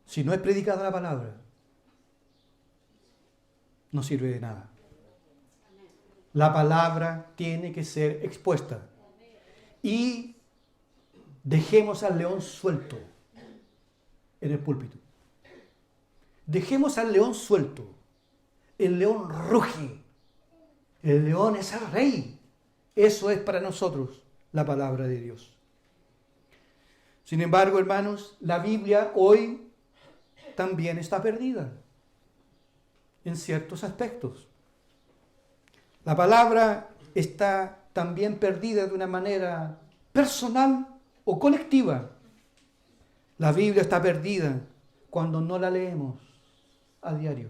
Si no es predicada la palabra, no sirve de nada. La palabra tiene que ser expuesta. Y dejemos al león suelto en el púlpito. Dejemos al león suelto. El león ruge. El león es el rey. Eso es para nosotros la palabra de Dios. Sin embargo, hermanos, la Biblia hoy también está perdida en ciertos aspectos. La palabra está también perdida de una manera personal o colectiva. La Biblia está perdida cuando no la leemos a diario.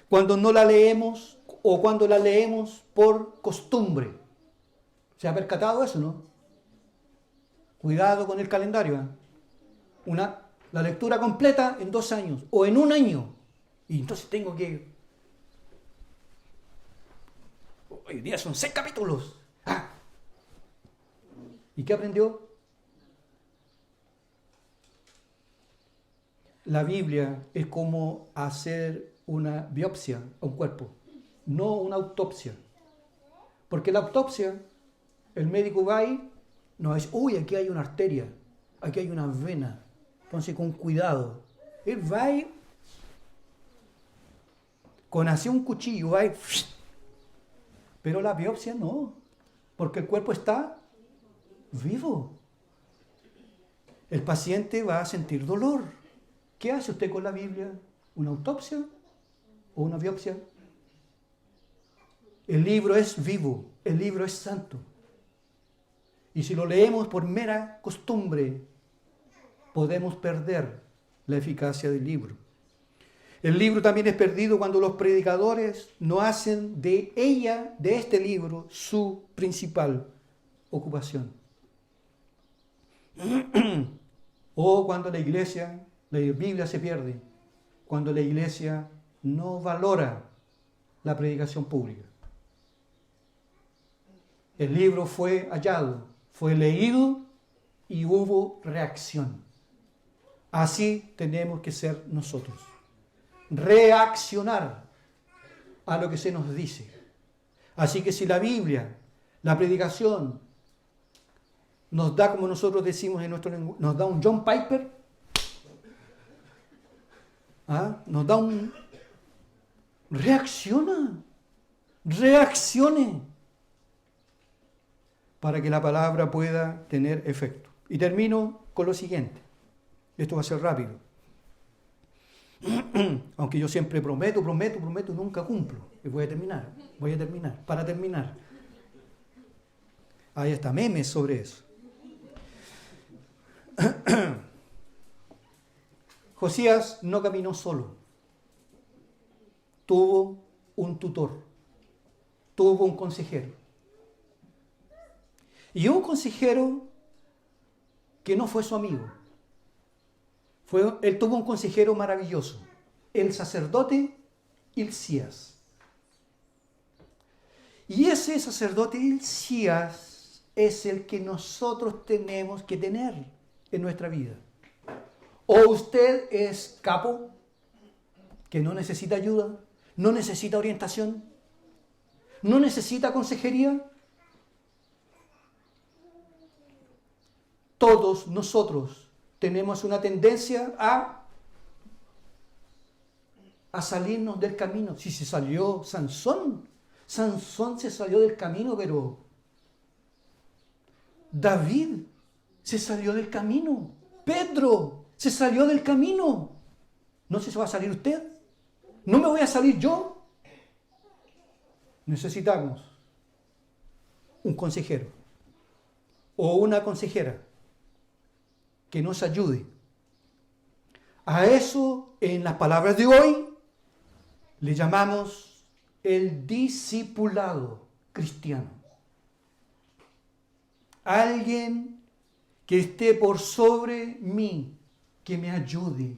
Cuando no la leemos o cuando la leemos por costumbre. ¿Se ha percatado eso, no? Cuidado con el calendario. La lectura completa en 2 años o en 1 año. Y entonces tengo que... Hoy día son 6 capítulos. ¿Y qué aprendió? La Biblia es como hacer una biopsia a un cuerpo, no una autopsia. Porque la autopsia, el médico va ahí, no dice, uy, aquí hay una arteria, aquí hay una vena. Entonces, con cuidado. Él va ahí, con así un cuchillo, va ahí, pero la biopsia no, porque el cuerpo está vivo. El paciente va a sentir dolor. ¿Qué hace usted con la Biblia? ¿Una autopsia o una biopsia? El libro es vivo, el libro es santo. Y si lo leemos por mera costumbre, podemos perder la eficacia del libro. El libro también es perdido cuando los predicadores no hacen de este libro, su principal ocupación. O cuando la Biblia se pierde, cuando la iglesia no valora la predicación pública. El libro fue hallado, fue leído y hubo reacción. Así tenemos que ser nosotros. Reaccionar a lo que se nos dice. Así que si la Biblia, la predicación, nos da, como nosotros decimos en nuestro lenguaje, nos da un John Piper, nos da un... reaccione, para que la palabra pueda tener efecto. Y termino con lo siguiente. Esto va a ser rápido. Aunque yo siempre prometo, nunca cumplo. Y voy a terminar. Para terminar. Hay hasta memes sobre eso. Josías no caminó solo. Tuvo un tutor. Tuvo un consejero. Y un consejero que no fue su amigo. Él tuvo un consejero maravilloso, el sacerdote Hilcías. Y ese sacerdote Hilcías es el que nosotros tenemos que tener en nuestra vida. O usted es capo, que no necesita ayuda, no necesita orientación, no necesita consejería. Todos nosotros tenemos una tendencia a salirnos del camino. Si se salió Sansón se salió del camino, pero David se salió del camino. Pedro se salió del camino. ¿No se va a salir usted? ¿No me voy a salir yo? Necesitamos un consejero o una consejera que nos ayude. A eso, en las palabras de hoy, le llamamos el discipulado cristiano. Alguien que esté por sobre mí, que me ayude,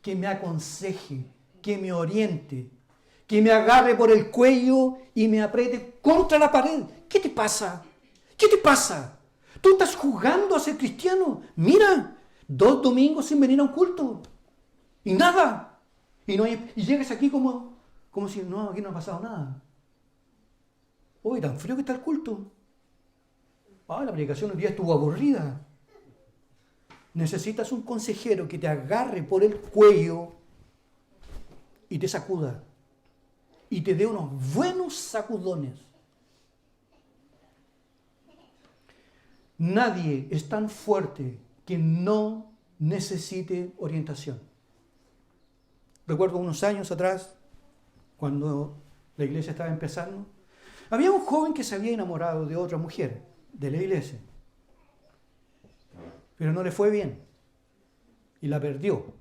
que me aconseje, que me oriente, que me agarre por el cuello y me apriete contra la pared. ¿Qué te pasa? ¿Qué te pasa? Tú estás jugando a ser cristiano. Mira, 2 domingos sin venir a un culto. Y nada. Y llegas aquí como si no, aquí no ha pasado nada. Uy, tan frío que está el culto. La predicación hoy día estuvo aburrida. Necesitas un consejero que te agarre por el cuello y te sacuda. Y te dé unos buenos sacudones. Nadie es tan fuerte que no necesite orientación. Recuerdo unos años atrás, cuando la iglesia estaba empezando, había un joven que se había enamorado de otra mujer de la iglesia, pero no le fue bien y la perdió.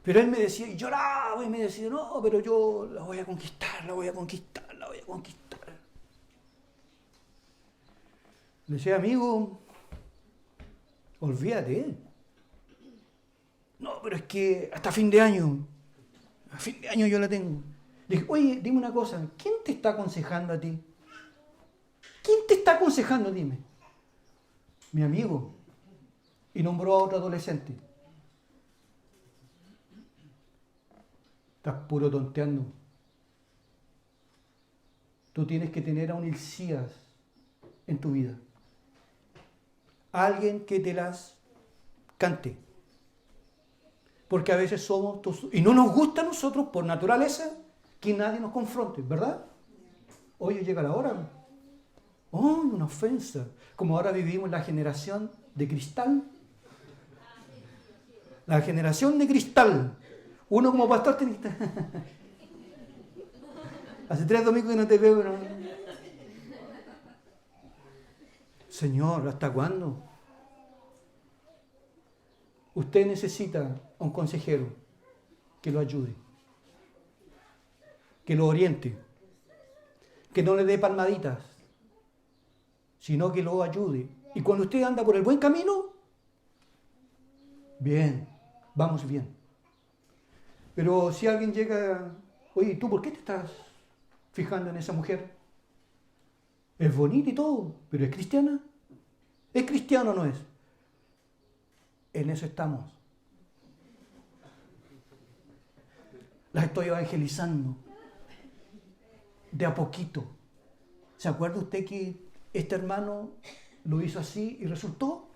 Pero él me decía, y lloraba y me decía, no, pero yo la voy a conquistar, la voy a conquistar, la voy a conquistar. Le decía, amigo, olvídate. No, pero es que hasta fin de año yo la tengo. Le dije, oye, dime una cosa, ¿quién te está aconsejando a ti? ¿Quién te está aconsejando, dime? Mi amigo. Y nombró a otro adolescente. Estás puro tonteando. Tú tienes que tener a un Hilcías en tu vida. Alguien que te las cante. Porque a veces somos, y no nos gusta a nosotros por naturaleza que nadie nos confronte, ¿verdad? Oye, llega la hora. Oh, una ofensa. Como ahora vivimos la generación de cristal. La generación de cristal. Uno como pastor tiene que estar. Hace 3 domingos que no te veo, ¿no? Señor, ¿hasta cuándo? Usted necesita a un consejero que lo ayude, que lo oriente, que no le dé palmaditas, sino que lo ayude. Y cuando usted anda por el buen camino, bien, vamos bien. Pero si alguien llega, oye, ¿tú por qué te estás fijando en esa mujer? Es bonita y todo, pero ¿es cristiana? ¿Es cristiano o no es? En eso estamos. Las estoy evangelizando. De a poquito. ¿Se acuerda usted que este hermano lo hizo así y resultó?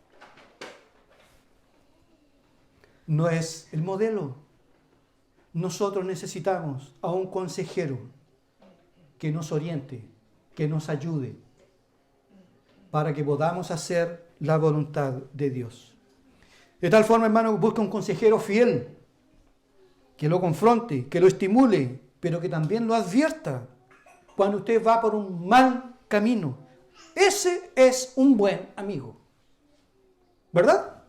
No es el modelo. Nosotros necesitamos a un consejero que nos oriente, que nos ayude, para que podamos hacer la voluntad de Dios. De tal forma, hermano, busca un consejero fiel, que lo confronte, que lo estimule, pero que también lo advierta cuando usted va por un mal camino. Ese es un buen amigo. ¿Verdad?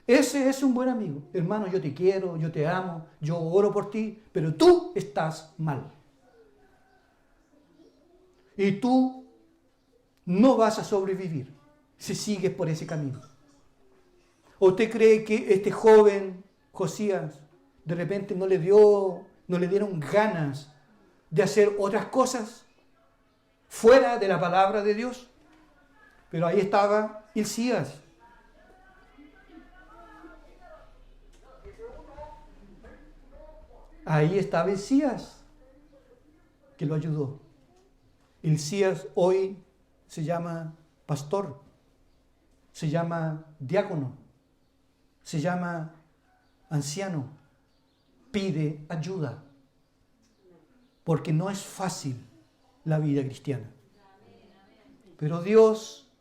Ese es un buen amigo. Hermano, yo te quiero, yo te amo, yo oro por ti, pero tú estás mal. Y tú no vas a sobrevivir si sigues por ese camino. ¿O usted cree que este joven Josías de repente no le dieron ganas de hacer otras cosas fuera de la palabra de Dios? Pero ahí estaba Hilcías. Ahí estaba Hilcías, que lo ayudó. Hilcías hoy se llama pastor, se llama diácono, se llama anciano. Pide ayuda, porque no es fácil la vida cristiana. Pero Dios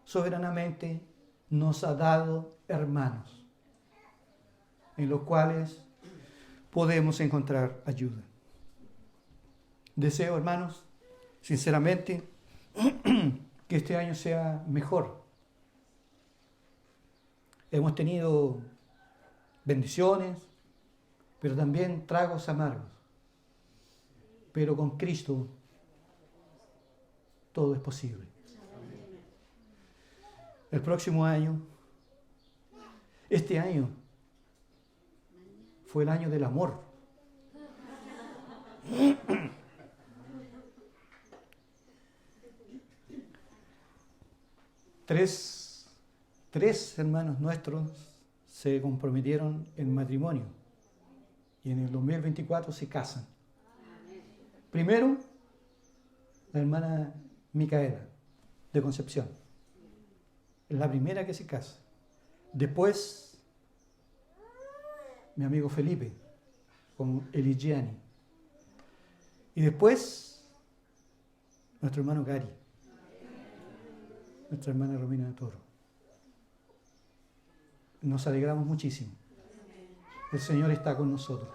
soberanamente nos ha dado hermanos en los cuales podemos encontrar ayuda. Deseo, hermanos, sinceramente, que este año sea mejor. Hemos tenido bendiciones, pero también tragos amargos. Pero con Cristo todo es posible. El próximo año, este año, fue el año del amor. Tres hermanos nuestros se comprometieron en matrimonio y en el 2024 se casan. Primero, la hermana Micaela, de Concepción. Es la primera que se casa. Después, mi amigo Felipe, con Eligiani. Y después, nuestro hermano Gary. nuestra hermana Romina de Toro. Nos alegramos muchísimo. El Señor está con nosotros.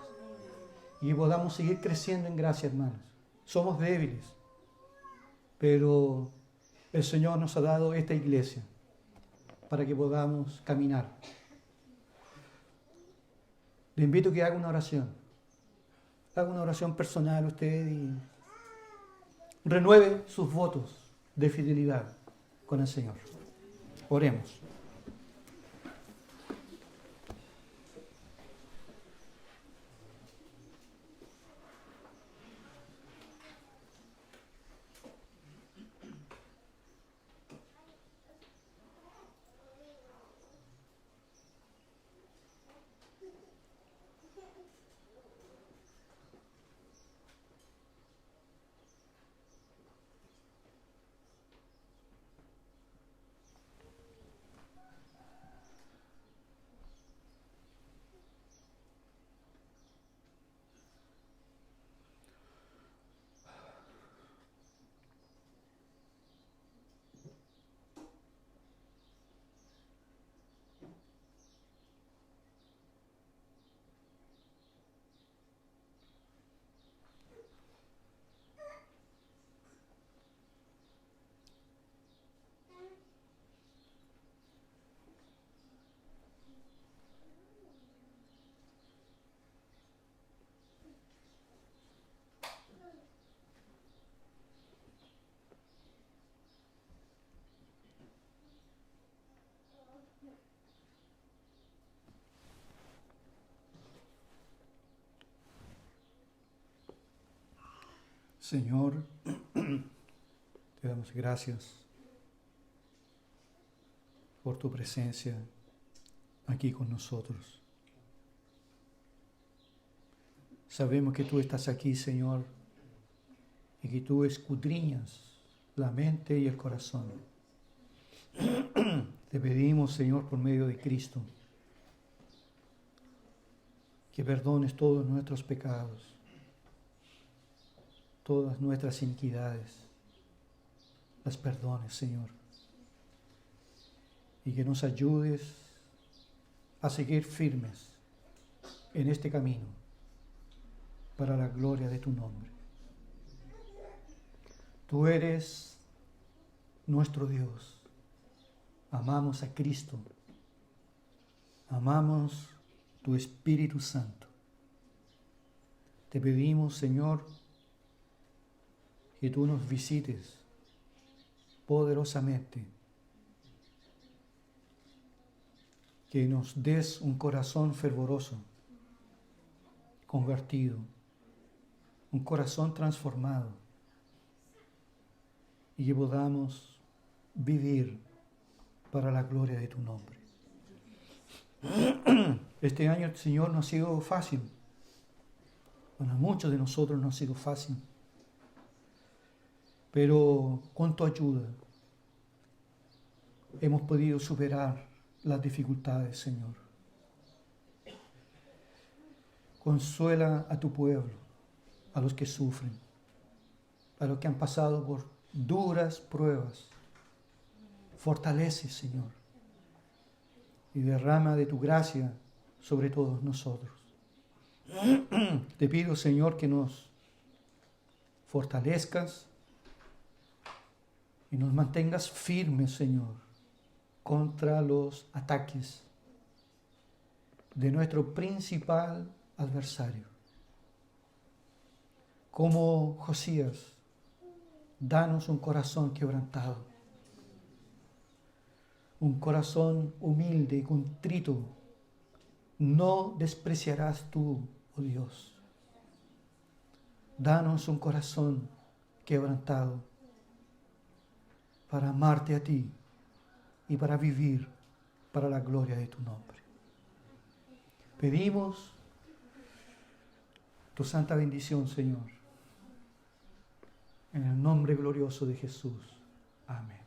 Y podamos seguir creciendo en gracia, hermanos. Somos débiles, pero el Señor nos ha dado esta iglesia para que podamos caminar. Le invito a que haga una oración. Haga una oración personal usted y renueve sus votos de fidelidad con el Señor. Oremos. Señor, te damos gracias por tu presencia aquí con nosotros. Sabemos que tú estás aquí, Señor, y que tú escudriñas la mente y el corazón. Te pedimos, Señor, por medio de Cristo, que perdones todos nuestros pecados, todas nuestras iniquidades, las perdones, Señor, y que nos ayudes a seguir firmes en este camino para la gloria de tu nombre. Tú eres nuestro Dios. Amamos a Cristo. Amamos tu Espíritu Santo. Te pedimos, Señor, que tú nos visites poderosamente, que nos des un corazón fervoroso, convertido, un corazón transformado, y que podamos vivir para la gloria de tu nombre. Este año, Señor, no ha sido fácil. Bueno, a muchos de nosotros no ha sido fácil. Pero con tu ayuda hemos podido superar las dificultades, Señor. Consuela a tu pueblo, a los que sufren, a los que han pasado por duras pruebas. Fortalece, Señor, y derrama de tu gracia sobre todos nosotros. Te pido, Señor, que nos fortalezcas y nos mantengas firmes, Señor, contra los ataques de nuestro principal adversario. Como Josías, danos un corazón quebrantado, un corazón humilde y contrito. No despreciarás tú, oh Dios. Danos un corazón quebrantado para amarte a ti y para vivir para la gloria de tu nombre. Pedimos tu santa bendición, Señor, en el nombre glorioso de Jesús. Amén.